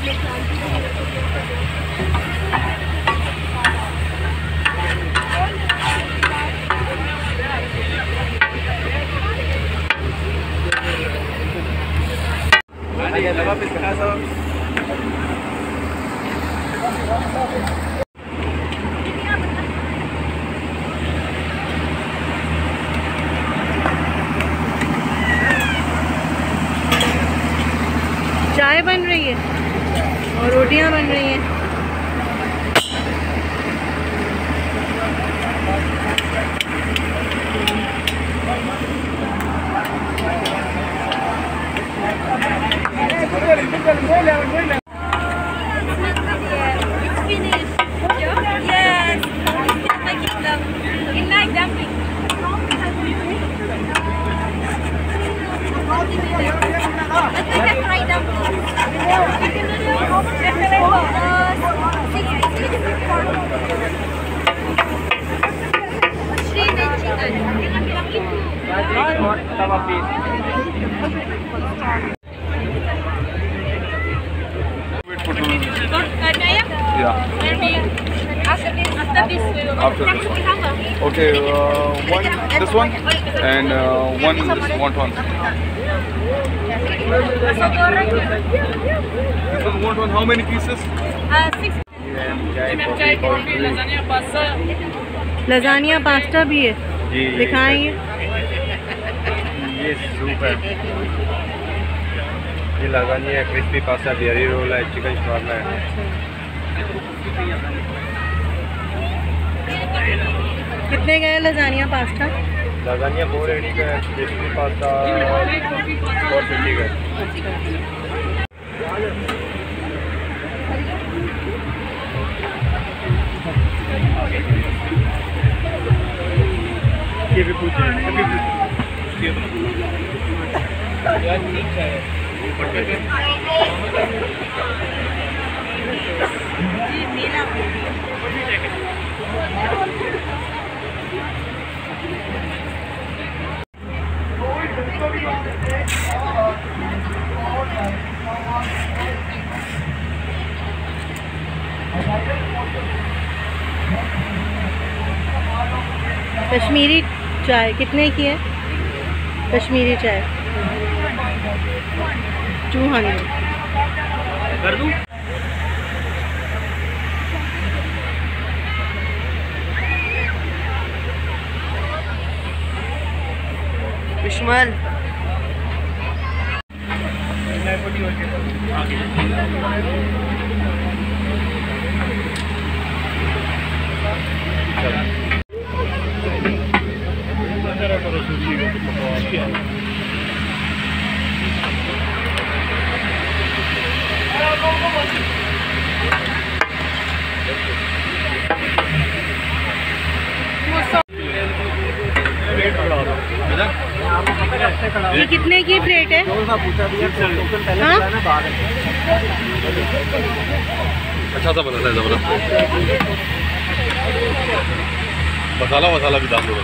चाय बन रही है और रोटियां बन रही हैं। After this one. Okay, one this one and one this wonton. This one wonton. How many pieces? 6. Lasagna pasta भी है जी, दिखाएंगे। ये सूप है, ये lasagna, crispy pasta, Bihari roll है, चिकन शवारमा है। कितने गए लजानिया पास्ता? लजानिया 480 का है, क्रिस्पी पास्ता 450 का है। ये भी पूछे, कश्मीरी चाय कितने की है? कश्मीरी चाय 200 कर दूं? विश्मल ये कितने की प्लेट है? हाँ? अच्छा सा बनाता है जबरदस्त। मसाला भी डाल दो।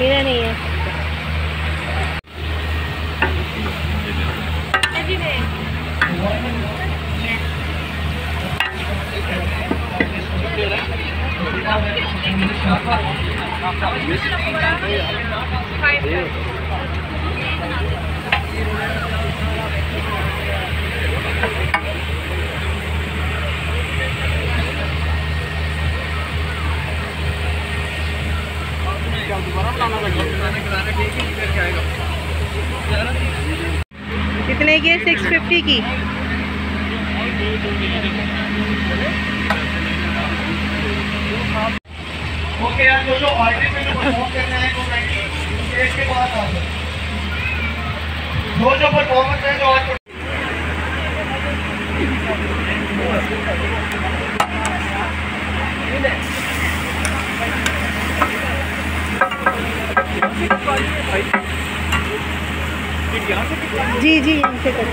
मेरा नहीं है। कितने की है? 650 की। ओके यार, जो ऑर्डर में परफॉर्म करना है वो स्टेज के पास आ जाओ। जो परफॉर्मेंस है जो आज जी जी यहाँ से कर।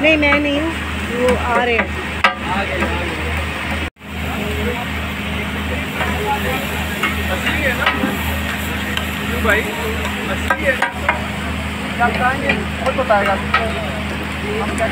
नहीं मैं नहीं हूँ, वो आ रहे हैं। भाई असली है क्या बताएंगे, खुद बताएगा हम क्या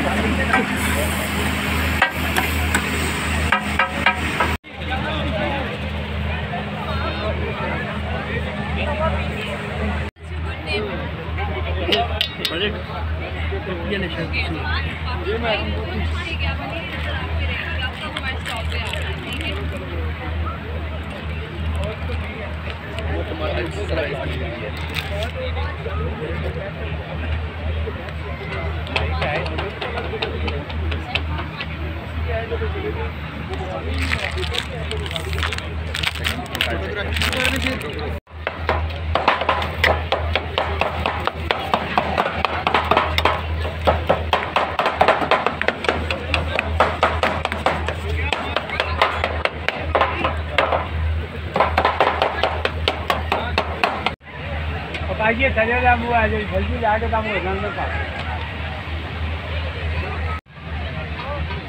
पकाइए चले जा मुँह आ जाए जल्दी जाके काम हो जाने का।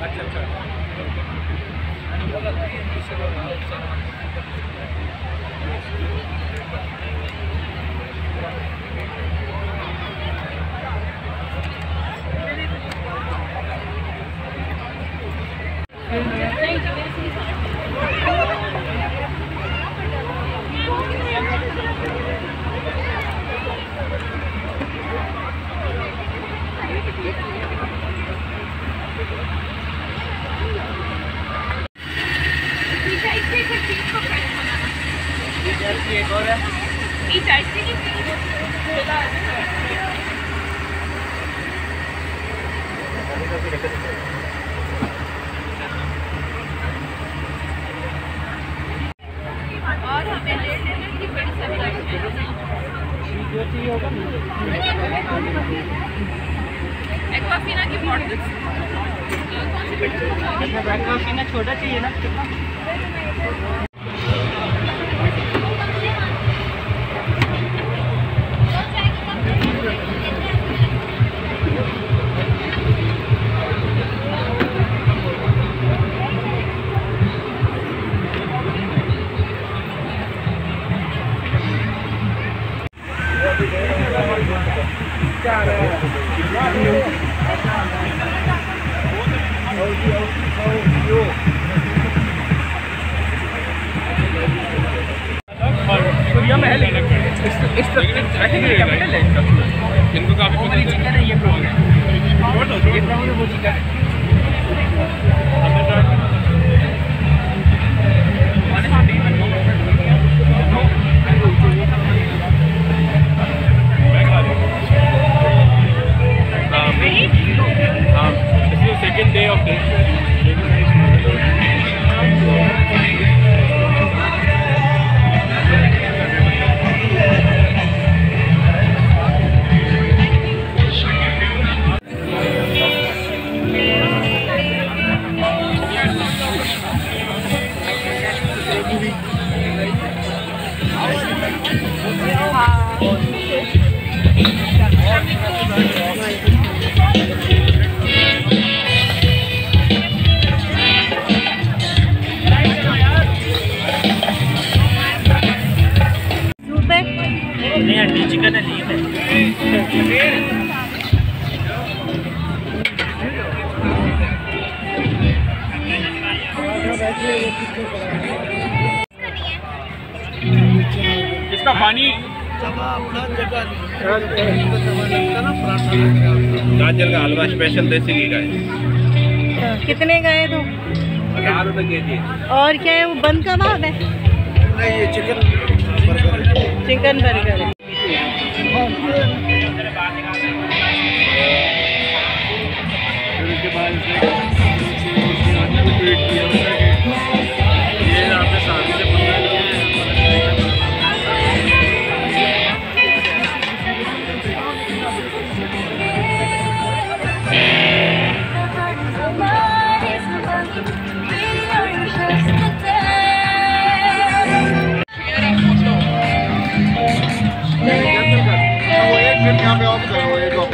अच्छा एक और है और हमें लेने की बड़ी एक्वाफिना की बॉटल एक्वाफिना छोटा चाहिए ना। इनको काफी चिकन है ये प्रॉन है, ये प्रॉन है वो चिकन है। सेकेंड डे ऑफ चिकन है इसका पानी गाजर का हलवा स्पेशल देसी घी का है। कितने का है तो? 50 रुपए केजी। और क्या है वो, बंद कबाब है? नहीं, ये चिकन बर्गर है। यहाँ पे ऑफ करो एक ऑफ।